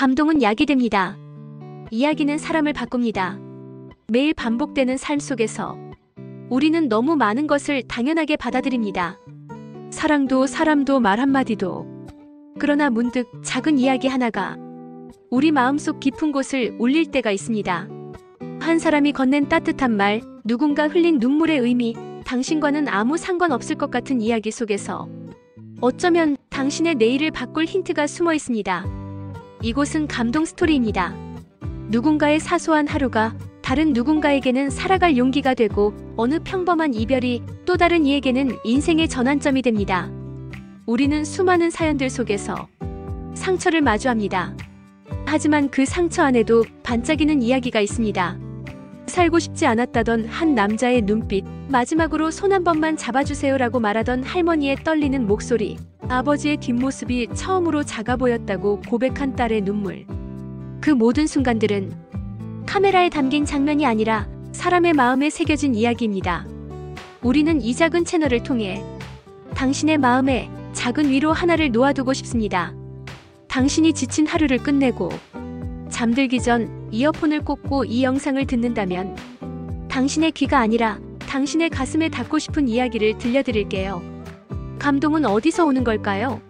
감동은 약이 됩니다. 이야기는 사람을 바꿉니다. 매일 반복되는 삶 속에서 우리는 너무 많은 것을 당연하게 받아들입니다. 사랑도 사람도 말 한마디도. 그러나 문득 작은 이야기 하나가 우리 마음속 깊은 곳을 울릴 때가 있습니다. 한 사람이 건넨 따뜻한 말, 누군가 흘린 눈물의 의미, 당신과는 아무 상관없을 것 같은 이야기 속에서 어쩌면 당신의 내일을 바꿀 힌트가 숨어 있습니다. 이곳은 감동 스토리입니다. 누군가의 사소한 하루가 다른 누군가에게는 살아갈 용기가 되고 어느 평범한 이별이 또 다른 이에게는 인생의 전환점이 됩니다. 우리는 수많은 사연들 속에서 상처를 마주합니다. 하지만 그 상처 안에도 반짝이는 이야기가 있습니다. 살고 싶지 않았다던 한 남자의 눈빛, 마지막으로 손 한 번만 잡아주세요라고 말하던 할머니의 떨리는 목소리, 아버지의 뒷모습이 처음으로 작아 보였다고 고백한 딸의 눈물. 그 모든 순간들은 카메라에 담긴 장면이 아니라 사람의 마음에 새겨진 이야기입니다. 우리는 이 작은 채널을 통해 당신의 마음에 작은 위로 하나를 놓아두고 싶습니다. 당신이 지친 하루를 끝내고 잠들기 전 이어폰을 꽂고 이 영상을 듣는다면 당신의 귀가 아니라 당신의 가슴에 닿고 싶은 이야기를 들려드릴게요. 감동은 어디서 오는 걸까요?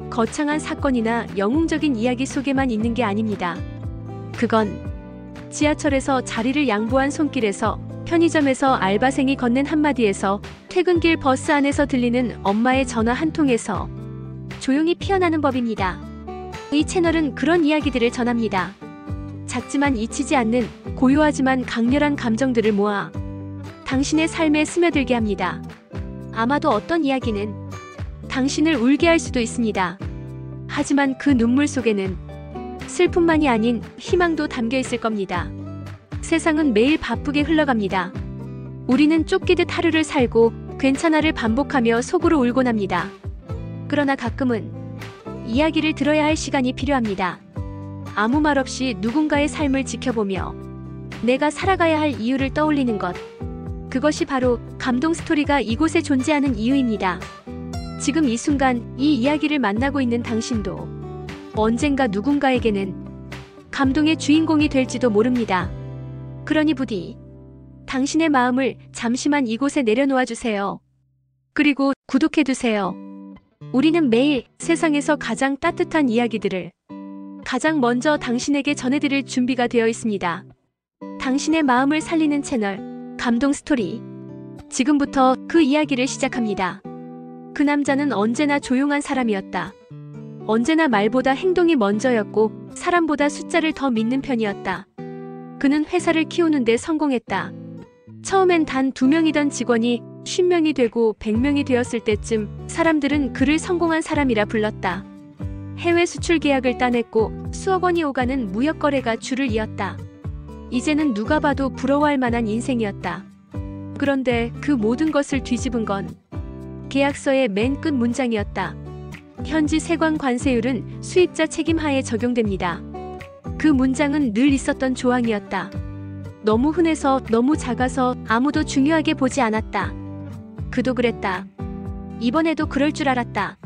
거창한 사건이나 영웅적인 이야기 속에만 있는 게 아닙니다. 그건 지하철에서 자리를 양보한 손길에서, 편의점에서 알바생이 건넨 한마디에서, 퇴근길 버스 안에서 들리는 엄마의 전화 한 통에서 조용히 피어나는 법입니다. 이 채널은 그런 이야기들을 전합니다. 작지만 잊히지 않는 고요하지만 강렬한 감정들을 모아 당신의 삶에 스며들게 합니다. 아마도 어떤 이야기는 당신을 울게 할 수도 있습니다. 하지만 그 눈물 속에는 슬픔만이 아닌 희망도 담겨 있을 겁니다. 세상은 매일 바쁘게 흘러갑니다. 우리는 쫓기듯 하루를 살고 괜찮아를 반복하며 속으로 울곤 합니다. 그러나 가끔은 이야기를 들어야 할 시간이 필요합니다. 아무 말 없이 누군가의 삶을 지켜보며 내가 살아가야 할 이유를 떠올리는 것. 그것이 바로 감동 스토리가 이곳에 존재하는 이유입니다. 지금 이 순간 이 이야기를 만나고 있는 당신도 언젠가 누군가에게는 감동의 주인공이 될지도 모릅니다. 그러니 부디 당신의 마음을 잠시만 이곳에 내려놓아 주세요. 그리고 구독해두세요. 우리는 매일 세상에서 가장 따뜻한 이야기들을 가장 먼저 당신에게 전해드릴 준비가 되어 있습니다. 당신의 마음을 살리는 채널 감동 스토리. 지금부터 그 이야기를 시작합니다. 그 남자는 언제나 조용한 사람이었다. 언제나 말보다 행동이 먼저였고 사람보다 숫자를 더 믿는 편이었다. 그는 회사를 키우는데 성공했다. 처음엔 단 2명이던 직원이 50명이 되고 100명이 되었을 때쯤 사람들은 그를 성공한 사람이라 불렀다. 해외 수출 계약을 따냈고 수억 원이 오가는 무역 거래가 줄을 이었다. 이제는 누가 봐도 부러워할 만한 인생이었다. 그런데 그 모든 것을 뒤집은 건 계약서의 맨 끝 문장이었다. 현지 세관 관세율은 수입자 책임하에 적용됩니다. 그 문장은 늘 있었던 조항이었다. 너무 흔해서 너무 작아서 아무도 중요하게 보지 않았다. 그도 그랬다. 이번에도 그럴 줄 알았다.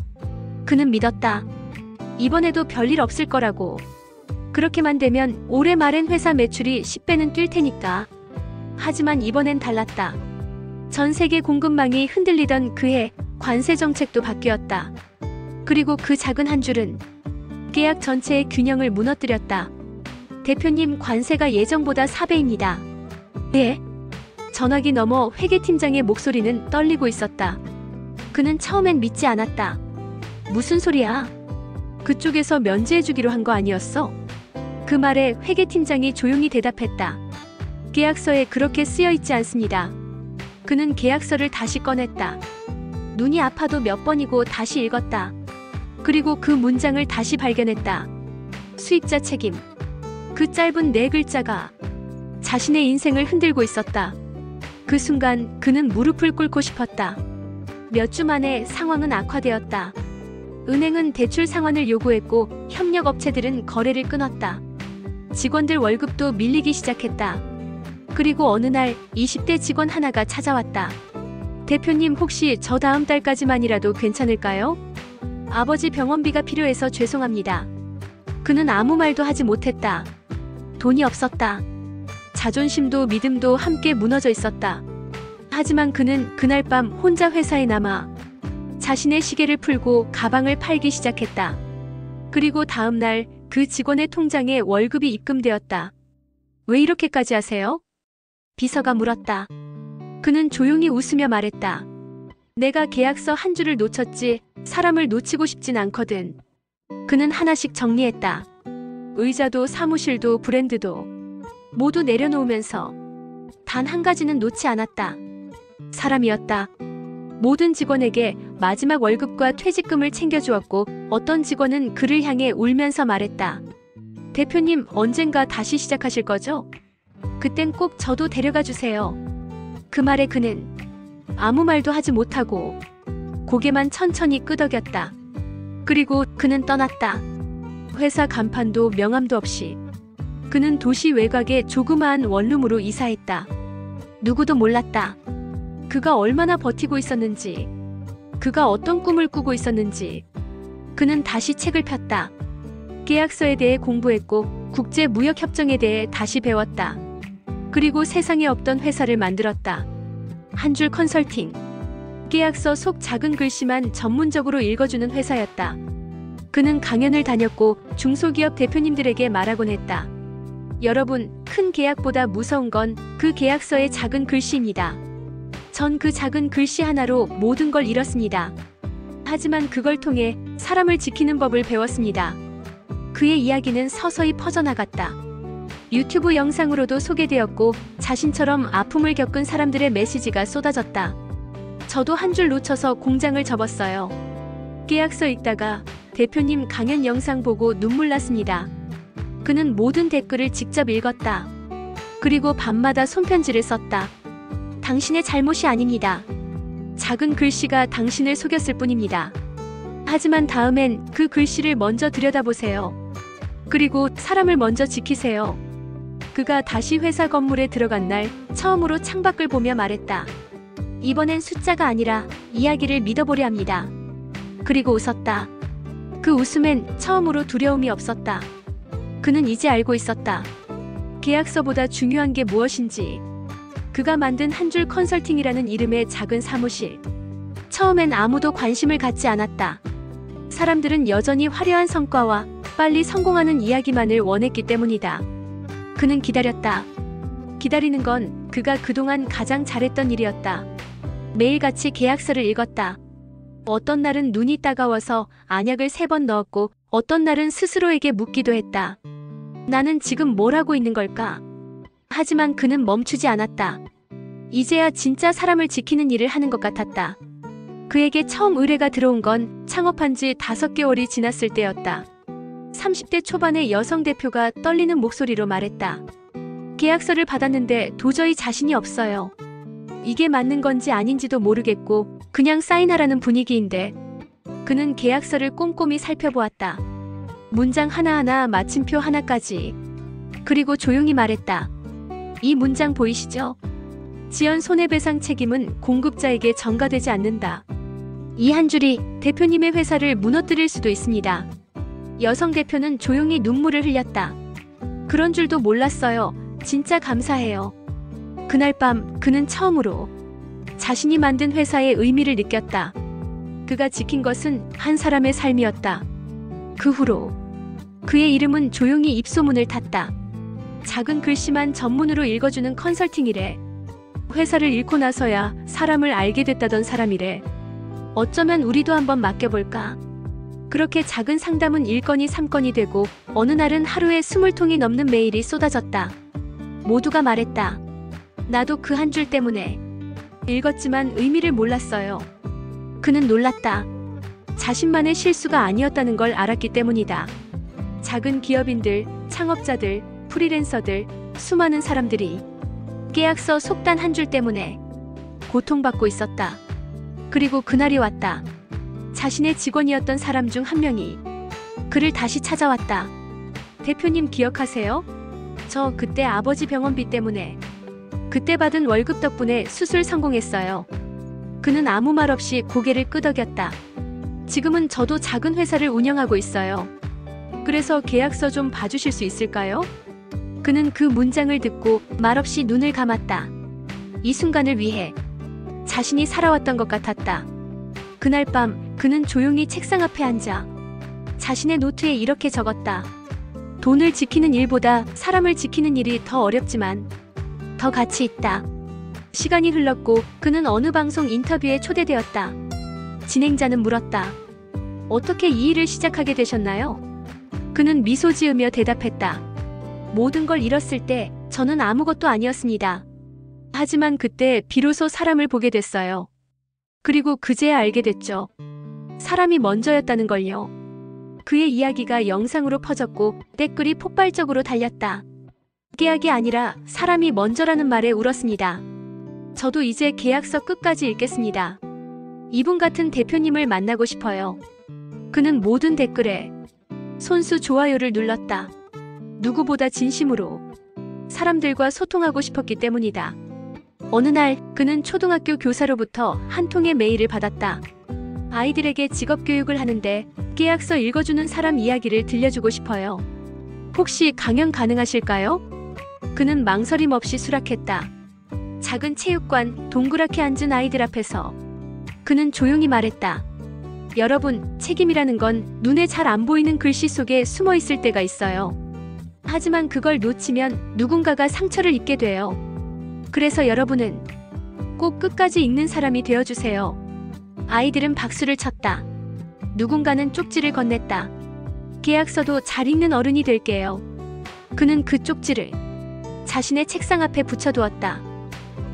그는 믿었다. 이번에도 별일 없을 거라고. 그렇게만 되면 올해 말엔 회사 매출이 10배는 뛸 테니까. 하지만 이번엔 달랐다. 전 세계 공급망이 흔들리던 그해 관세 정책도 바뀌었다. 그리고 그 작은 한 줄은 계약 전체의 균형을 무너뜨렸다. 대표님, 관세가 예정보다 4배입니다. 네? 전화기 너머 회계팀장의 목소리는 떨리고 있었다. 그는 처음엔 믿지 않았다. 무슨 소리야? 그쪽에서 면제해주기로 한 거 아니었어? 그 말에 회계팀장이 조용히 대답했다. 계약서에 그렇게 쓰여있지 않습니다. 그는 계약서를 다시 꺼냈다. 눈이 아파도 몇 번이고 다시 읽었다. 그리고 그 문장을 다시 발견했다. 수입자 책임. 그 짧은 4글자가 자신의 인생을 흔들고 있었다. 그 순간 그는 무릎을 꿇고 싶었다. 몇 주 만에 상황은 악화되었다. 은행은 대출 상환을 요구했고 협력업체들은 거래를 끊었다. 직원들 월급도 밀리기 시작했다. 그리고 어느 날 20대 직원 하나가 찾아왔다. 대표님, 혹시 저 다음 달까지만이라도 괜찮을까요? 아버지 병원비가 필요해서 죄송합니다. 그는 아무 말도 하지 못했다. 돈이 없었다. 자존심도 믿음도 함께 무너져 있었다. 하지만 그는 그날 밤 혼자 회사에 남아 자신의 시계를 풀고 가방을 팔기 시작했다. 그리고 다음 날 그 직원의 통장에 월급이 입금되었다. 왜 이렇게까지 하세요? 비서가 물었다. 그는 조용히 웃으며 말했다. 내가 계약서 한 줄을 놓쳤지 사람을 놓치고 싶진 않거든. 그는 하나씩 정리했다. 의자도 사무실도 브랜드도 모두 내려놓으면서 단 한 가지는 놓지 않았다. 사람이었다. 모든 직원에게 마지막 월급과 퇴직금을 챙겨주었고 어떤 직원은 그를 향해 울면서 말했다. 대표님 언젠가 다시 시작하실 거죠? 그땐 꼭 저도 데려가 주세요. 그 말에 그는 아무 말도 하지 못하고 고개만 천천히 끄덕였다. 그리고 그는 떠났다. 회사 간판도 명함도 없이 그는 도시 외곽의 조그마한 원룸으로 이사했다. 누구도 몰랐다. 그가 얼마나 버티고 있었는지, 그가 어떤 꿈을 꾸고 있었는지. 그는 다시 책을 폈다. 계약서에 대해 공부했고 국제무역협정에 대해 다시 배웠다. 그리고 세상에 없던 회사를 만들었다. 한 줄 컨설팅. 계약서 속 작은 글씨만 전문적으로 읽어주는 회사였다. 그는 강연을 다녔고 중소기업 대표님들에게 말하곤 했다. 여러분, 큰 계약보다 무서운 건 그 계약서의 작은 글씨입니다. 전 그 작은 글씨 하나로 모든 걸 잃었습니다. 하지만 그걸 통해 사람을 지키는 법을 배웠습니다. 그의 이야기는 서서히 퍼져나갔다. 유튜브 영상으로도 소개되었고 자신처럼 아픔을 겪은 사람들의 메시지가 쏟아졌다. 저도 한 줄 놓쳐서 공장을 접었어요. 계약서 읽다가 대표님 강연 영상 보고 눈물 났습니다. 그는 모든 댓글을 직접 읽었다. 그리고 밤마다 손편지를 썼다. 당신의 잘못이 아닙니다. 작은 글씨가 당신을 속였을 뿐입니다. 하지만 다음엔 그 글씨를 먼저 들여다보세요. 그리고 사람을 먼저 지키세요. 그가 다시 회사 건물에 들어간 날 처음으로 창밖을 보며 말했다. 이번엔 숫자가 아니라 이야기를 믿어보려 합니다. 그리고 웃었다. 그 웃음엔 처음으로 두려움이 없었다. 그는 이제 알고 있었다. 계약서보다 중요한 게 무엇인지. 그가 만든 한 줄 컨설팅이라는 이름의 작은 사무실. 처음엔 아무도 관심을 갖지 않았다. 사람들은 여전히 화려한 성과와 빨리 성공하는 이야기만을 원했기 때문이다. 그는 기다렸다. 기다리는 건 그가 그동안 가장 잘했던 일이었다. 매일같이 계약서를 읽었다. 어떤 날은 눈이 따가워서 안약을 3번 넣었고 어떤 날은 스스로에게 묻기도 했다. 나는 지금 뭘 하고 있는 걸까? 하지만 그는 멈추지 않았다. 이제야 진짜 사람을 지키는 일을 하는 것 같았다. 그에게 처음 의뢰가 들어온 건 창업한 지 5개월이 지났을 때였다. 30대 초반의 여성 대표가 떨리는 목소리로 말했다. 계약서를 받았는데 도저히 자신이 없어요. 이게 맞는 건지 아닌지도 모르겠고 그냥 사인하라는 분위기인데. 그는 계약서를 꼼꼼히 살펴보았다. 문장 하나하나 마침표 하나까지. 그리고 조용히 말했다. 이 문장 보이시죠? 지연 손해배상 책임은 공급자에게 전가되지 않는다. 이 한 줄이 대표님의 회사를 무너뜨릴 수도 있습니다. 여성 대표는 조용히 눈물을 흘렸다. 그런 줄도 몰랐어요. 진짜 감사해요. 그날 밤 그는 처음으로 자신이 만든 회사의 의미를 느꼈다. 그가 지킨 것은 한 사람의 삶이었다. 그 후로 그의 이름은 조용히 입소문을 탔다. 작은 글씨만 전문으로 읽어주는 컨설팅이래. 회사를 잃고 나서야 사람을 알게 됐다던 사람이래. 어쩌면 우리도 한번 맡겨볼까? 그렇게 작은 상담은 1건이 3건이 되고 어느 날은 하루에 20통이 넘는 메일이 쏟아졌다. 모두가 말했다. 나도 그 한 줄 때문에 읽었지만 의미를 몰랐어요. 그는 놀랐다. 자신만의 실수가 아니었다는 걸 알았기 때문이다. 작은 기업인들, 창업자들, 프리랜서들, 수많은 사람들이 계약서 속단 한 줄 때문에 고통받고 있었다. 그리고 그날이 왔다. 자신의 직원이었던 사람 중 한 명이 그를 다시 찾아왔다. 대표님 기억하세요? 저 그때 아버지 병원비 때문에 그때 받은 월급 덕분에 수술 성공했어요. 그는 아무 말 없이 고개를 끄덕였다. 지금은 저도 작은 회사를 운영하고 있어요. 그래서 계약서 좀 봐주실 수 있을까요? 그는 그 문장을 듣고 말없이 눈을 감았다. 이 순간을 위해 자신이 살아왔던 것 같았다. 그날 밤 그는 조용히 책상 앞에 앉아 자신의 노트에 이렇게 적었다. 돈을 지키는 일보다 사람을 지키는 일이 더 어렵지만 더 가치 있다. 시간이 흘렀고 그는 어느 방송 인터뷰에 초대되었다. 진행자는 물었다. 어떻게 이 일을 시작하게 되셨나요? 그는 미소 지으며 대답했다. 모든 걸 잃었을 때 저는 아무것도 아니었습니다. 하지만 그때 비로소 사람을 보게 됐어요. 그리고 그제야 알게 됐죠. 사람이 먼저였다는 걸요. 그의 이야기가 영상으로 퍼졌고 댓글이 폭발적으로 달렸다. 계약이 아니라 사람이 먼저라는 말에 울었습니다. 저도 이제 계약서 끝까지 읽겠습니다. 이분 같은 대표님을 만나고 싶어요. 그는 모든 댓글에 손수 좋아요를 눌렀다. 누구보다 진심으로 사람들과 소통하고 싶었기 때문이다. 어느 날 그는 초등학교 교사로부터 한 통의 메일을 받았다. 아이들에게 직업교육을 하는데 계약서 읽어주는 사람 이야기를 들려주고 싶어요. 혹시 강연 가능하실까요? 그는 망설임 없이 수락했다. 작은 체육관 동그랗게 앉은 아이들 앞에서 그는 조용히 말했다. 여러분, 책임이라는 건 눈에 잘 안 보이는 글씨 속에 숨어 있을 때가 있어요. 하지만 그걸 놓치면 누군가가 상처를 입게 돼요. 그래서 여러분은 꼭 끝까지 읽는 사람이 되어주세요. 아이들은 박수를 쳤다. 누군가는 쪽지를 건넸다. 계약서도 잘 읽는 어른이 될게요. 그는 그 쪽지를 자신의 책상 앞에 붙여두었다.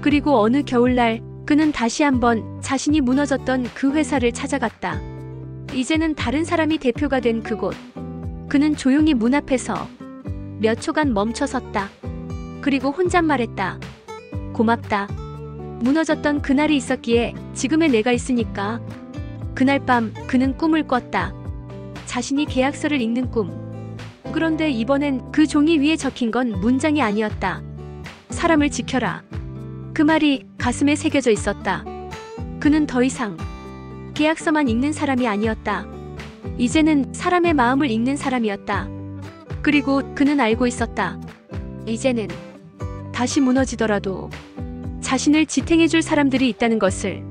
그리고 어느 겨울날 그는 다시 한번 자신이 무너졌던 그 회사를 찾아갔다. 이제는 다른 사람이 대표가 된 그곳. 그는 조용히 문 앞에서 몇 초간 멈춰섰다. 그리고 혼잣말했다. 고맙다. 무너졌던 그날이 있었기에 지금의 내가 있으니까. 그날 밤 그는 꿈을 꿨다. 자신이 계약서를 읽는 꿈. 그런데 이번엔 그 종이 위에 적힌 건 문장이 아니었다. 사람을 지켜라. 그 말이 가슴에 새겨져 있었다. 그는 더 이상 계약서만 읽는 사람이 아니었다. 이제는 사람의 마음을 읽는 사람이었다. 그리고 그는 알고 있었다. 이제는 다시 무너지더라도 자신을 지탱해줄 사람들이 있다는 것을,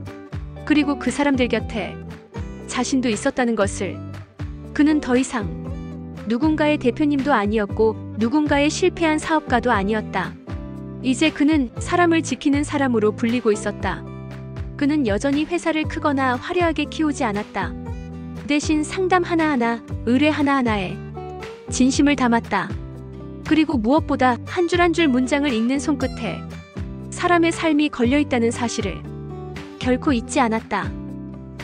그리고 그 사람들 곁에 자신도 있었다는 것을. 그는 더 이상 누군가의 대표님도 아니었고 누군가의 실패한 사업가도 아니었다. 이제 그는 사람을 지키는 사람으로 불리고 있었다. 그는 여전히 회사를 크거나 화려하게 키우지 않았다. 대신 상담 하나하나, 의뢰 하나하나에 진심을 담았다. 그리고 무엇보다 한 줄 한 줄 문장을 읽는 손끝에 사람의 삶이 걸려있다는 사실을 결코 잊지 않았다.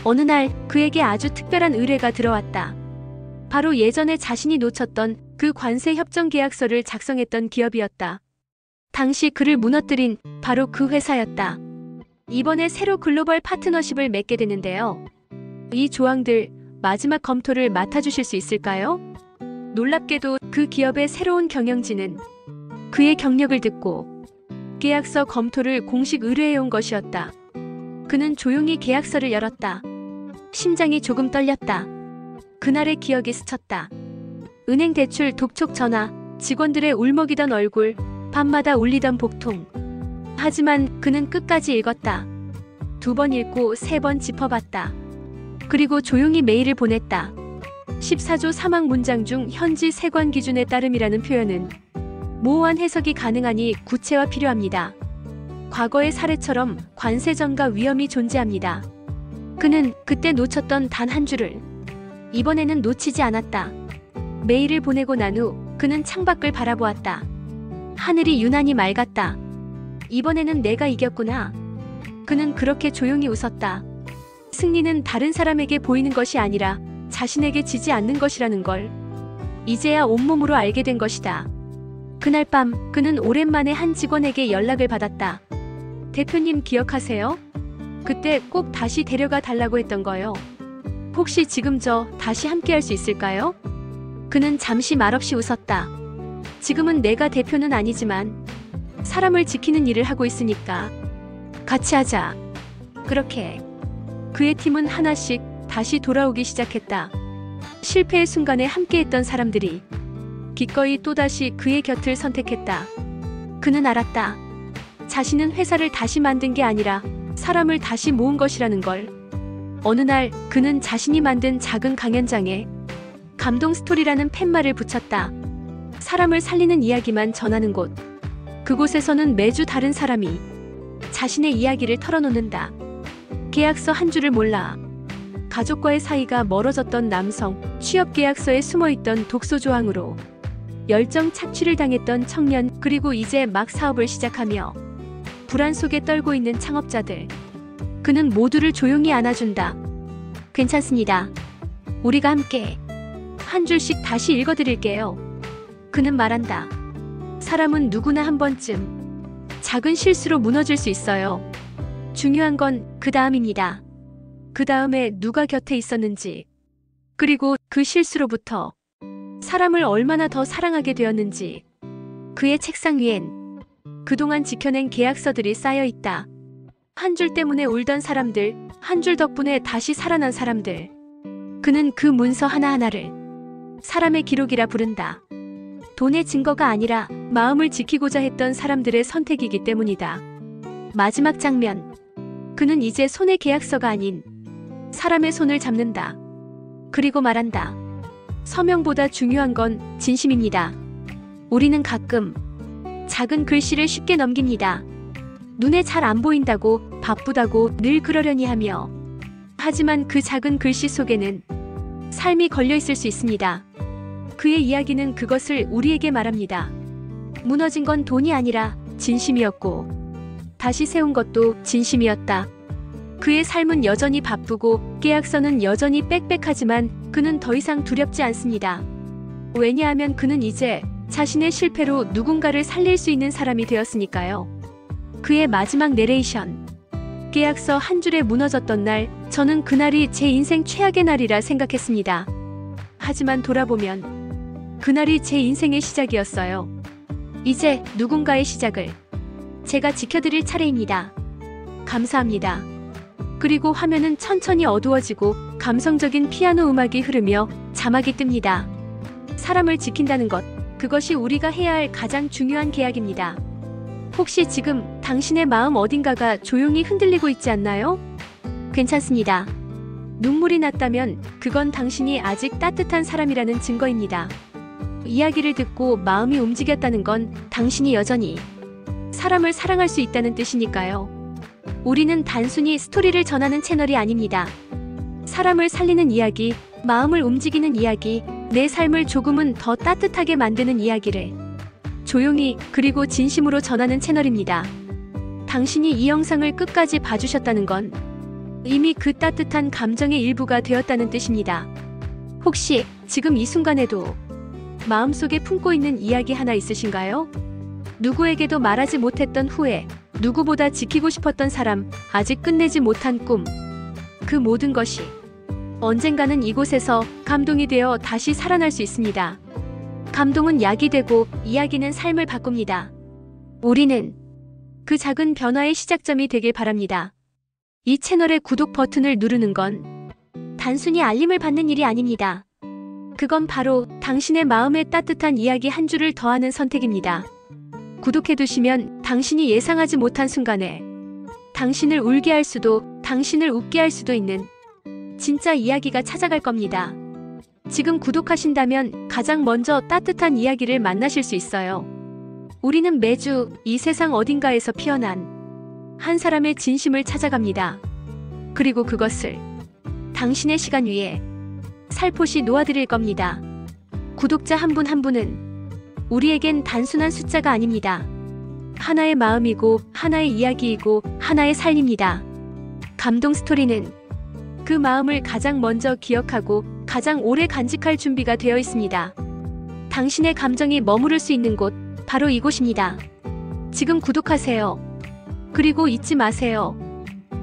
어느 날 그에게 아주 특별한 의뢰가 들어왔다. 바로 예전에 자신이 놓쳤던 그 관세 협정 계약서를 작성했던 기업이었다. 당시 그를 무너뜨린 바로 그 회사였다. 이번에 새로 글로벌 파트너십을 맺게 되는데요. 이 조항들 마지막 검토를 맡아주실 수 있을까요? 놀랍게도 그 기업의 새로운 경영진은 그의 경력을 듣고 계약서 검토를 공식 의뢰해온 것이었다. 그는 조용히 계약서를 열었다. 심장이 조금 떨렸다. 그날의 기억이 스쳤다. 은행 대출 독촉 전화, 직원들의 울먹이던 얼굴, 밤마다 울리던 복통. 하지만 그는 끝까지 읽었다. 2번 읽고 3번 짚어봤다. 그리고 조용히 메일을 보냈다. 14조 사망 문장 중 현지 세관 기준에 따름이라는 표현은 모호한 해석이 가능하니 구체화 필요합니다. 과거의 사례처럼 관세 전가 위험이 존재합니다. 그는 그때 놓쳤던 단 한 줄을 이번에는 놓치지 않았다. 메일을 보내고 난 후 그는 창밖을 바라보았다. 하늘이 유난히 맑았다. 이번에는 내가 이겼구나. 그는 그렇게 조용히 웃었다. 승리는 다른 사람에게 보이는 것이 아니라 자신에게 지지 않는 것이라는 걸 이제야 온몸으로 알게 된 것이다. 그날 밤 그는 오랜만에 한 직원에게 연락을 받았다. 대표님 기억하세요? 그때 꼭 다시 데려가 달라고 했던 거요. 혹시 지금 저 다시 함께 할 수 있을까요? 그는 잠시 말없이 웃었다. 지금은 내가 대표는 아니지만 사람을 지키는 일을 하고 있으니까 같이 하자. 그렇게 그의 팀은 하나씩 다시 돌아오기 시작했다. 실패의 순간에 함께했던 사람들이 기꺼이 또다시 그의 곁을 선택했다. 그는 알았다. 자신은 회사를 다시 만든 게 아니라 사람을 다시 모은 것이라는 걸. 어느 날 그는 자신이 만든 작은 강연장에 감동 스토리라는 팻말을 붙였다. 사람을 살리는 이야기만 전하는 곳. 그곳에서는 매주 다른 사람이 자신의 이야기를 털어놓는다. 계약서 한 줄을 몰라 가족과의 사이가 멀어졌던 남성, 취업계약서에 숨어있던 독소 조항으로 열정 착취를 당했던 청년, 그리고 이제 막 사업을 시작하며 불안 속에 떨고 있는 창업자들. 그는 모두를 조용히 안아준다. 괜찮습니다. 우리가 함께 한 줄씩 다시 읽어드릴게요. 그는 말한다. 사람은 누구나 한 번쯤 작은 실수로 무너질 수 있어요. 중요한 건 그 다음입니다. 그 다음에 누가 곁에 있었는지, 그리고 그 실수로부터 사람을 얼마나 더 사랑하게 되었는지. 그의 책상 위엔 그동안 지켜낸 계약서들이 쌓여 있다. 한 줄 때문에 울던 사람들, 한 줄 덕분에 다시 살아난 사람들. 그는 그 문서 하나하나를 사람의 기록이라 부른다. 돈의 증거가 아니라 마음을 지키고자 했던 사람들의 선택이기 때문이다. 마지막 장면. 그는 이제 손의 계약서가 아닌 사람의 손을 잡는다. 그리고 말한다. 서명보다 중요한 건 진심입니다. 우리는 가끔 작은 글씨를 쉽게 넘깁니다. 눈에 잘 안 보인다고, 바쁘다고 늘 그러려니 하며. 하지만 그 작은 글씨 속에는 삶이 걸려 있을 수 있습니다. 그의 이야기는 그것을 우리에게 말합니다. 무너진 건 돈이 아니라 진심이었고, 다시 세운 것도 진심이었다. 그의 삶은 여전히 바쁘고 계약서는 여전히 빽빽하지만 그는 더 이상 두렵지 않습니다. 왜냐하면 그는 이제 자신의 실패로 누군가를 살릴 수 있는 사람이 되었으니까요. 그의 마지막 내레이션. 계약서 한 줄에 무너졌던 날, 저는 그날이 제 인생 최악의 날이라 생각했습니다. 하지만 돌아보면 그날이 제 인생의 시작이었어요. 이제 누군가의 시작을 제가 지켜드릴 차례입니다. 감사합니다. 그리고 화면은 천천히 어두워지고 감성적인 피아노 음악이 흐르며 자막이 뜹니다. 사람을 지킨다는 것, 그것이 우리가 해야 할 가장 중요한 계약입니다. 혹시 지금 당신의 마음 어딘가가 조용히 흔들리고 있지 않나요? 괜찮습니다. 눈물이 났다면 그건 당신이 아직 따뜻한 사람이라는 증거입니다. 이야기를 듣고 마음이 움직였다는 건 당신이 여전히 사람을 사랑할 수 있다는 뜻이니까요. 우리는 단순히 스토리를 전하는 채널이 아닙니다. 사람을 살리는 이야기, 마음을 움직이는 이야기, 내 삶을 조금은 더 따뜻하게 만드는 이야기를 조용히 그리고 진심으로 전하는 채널입니다. 당신이 이 영상을 끝까지 봐주셨다는 건 이미 그 따뜻한 감정의 일부가 되었다는 뜻입니다. 혹시 지금 이 순간에도 마음속에 품고 있는 이야기 하나 있으신가요? 누구에게도 말하지 못했던 후회, 누구보다 지키고 싶었던 사람, 아직 끝내지 못한 꿈. 그 모든 것이 언젠가는 이곳에서 감동이 되어 다시 살아날 수 있습니다. 감동은 약이 되고 이야기는 삶을 바꿉니다. 우리는 그 작은 변화의 시작점이 되길 바랍니다. 이 채널의 구독 버튼을 누르는 건 단순히 알림을 받는 일이 아닙니다. 그건 바로 당신의 마음에 따뜻한 이야기 한 줄을 더하는 선택입니다. 구독해두시면 당신이 예상하지 못한 순간에 당신을 울게 할 수도, 당신을 웃게 할 수도 있는 진짜 이야기가 찾아갈 겁니다. 지금 구독하신다면 가장 먼저 따뜻한 이야기를 만나실 수 있어요. 우리는 매주 이 세상 어딘가에서 피어난 한 사람의 진심을 찾아갑니다. 그리고 그것을 당신의 시간 위에 살포시 놓아드릴 겁니다. 구독자 한 분 한 분은 우리에겐 단순한 숫자가 아닙니다. 하나의 마음이고, 하나의 이야기이고, 하나의 삶입니다. 감동 스토리는 그 마음을 가장 먼저 기억하고 가장 오래 간직할 준비가 되어 있습니다. 당신의 감정이 머무를 수 있는 곳, 바로 이곳입니다. 지금 구독하세요. 그리고 잊지 마세요.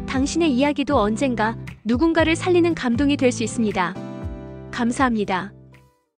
당신의 이야기도 언젠가 누군가를 살리는 감동이 될 수 있습니다. 감사합니다.